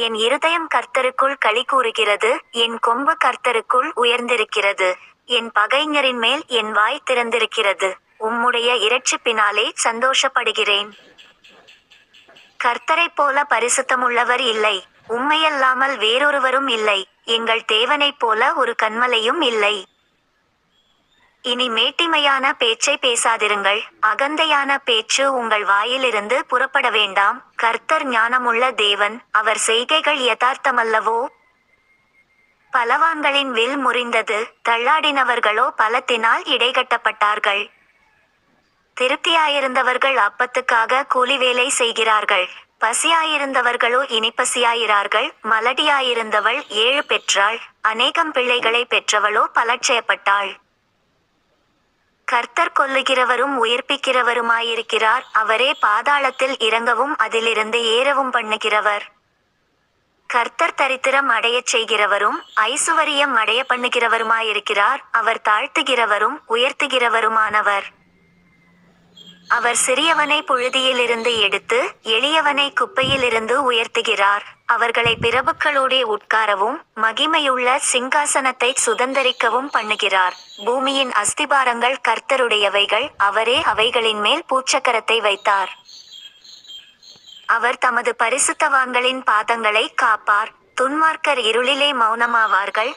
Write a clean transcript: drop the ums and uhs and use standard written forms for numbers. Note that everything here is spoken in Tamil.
என் இருதயம் கர்த்தருக்குள் களி கூறுகிறது, என் கொம்பு கர்த்தருக்குள் உயர்ந்திருக்கிறது. என் பகைஞரின் மேல் என் வாய் திறந்திருக்கிறது. உம்முடைய இரட்சிப்பினாலே சந்தோஷப்படுகிறேன். கர்த்தரைப் போல பரிசுத்தமுள்ளவர் இல்லை. உம்மையல்லாமல் வேறொருவரும் இல்லை. எங்கள் தேவனைப் போல ஒரு கன்மலையும் இல்லை. இனி மேட்டிமையான பேச்சை பேசாதிருங்கள். அகந்தையான பேச்சு உங்கள் வாயிலிருந்து புறப்பட வேண்டாம். கர்த்தர் ஞானமுள்ள தேவன், அவர் செய்கைகள் யதார்த்தமல்லவோ? பலவான்களின் வில் முறிந்தது, தள்ளாடினவர்களோ பலத்தினால் இடைகட்டப்பட்டார்கள். திருப்தியாயிருந்தவர்கள் அப்பத்துக்காக கூலி வேலை செய்கிறார்கள். பசியாயிருந்தவர்களோ இனிப்பசியாயிரார்கள். மலடியாயிருந்தவள் 7 பெற்றாள். அநேகம் பிள்ளைகளை பெற்றவளோ பலட்சயப்பட்டாள். கர்த்தர் கொல்லுகிறவரும் உயிர்ப்பிக்கிறவருமாயிருக்கிறார். அவரே பாதாளத்தில் இறங்கவும் அதிலிருந்து ஏறவும் பண்ணுகிறவர். கர்த்தர் தரித்திரம் அடையச் செய்கிறவரும் ஐசுவரியம் அடைய பண்ணுகிறவருமாயிருக்கிறார். அவர் தாழ்த்துகிறவரும் உயர்த்துகிறவருமானவர். அவர் சிறியவனை புழுதியிலிருந்து எடுத்து எளியவனை குப்பையிலிருந்து உயர்த்துகிறார். அவர்களை பிரபுக்களோடே உட்காரவும் மகிமையுள்ள சிங்காசனத்தை சுதந்தரிக்கவும் பண்ணுகிறார். பூமியின் அஸ்திபாரங்கள் கர்த்தருடையவைகள், அவரே அவைகளின் மேல் பூச்சக்கரத்தை வைத்தார். அவர் தமது பரிசுத்தவான்களின் பாதங்களை காப்பார். துன்மார்க்கர் இருளிலே மௌனமாவார்கள்.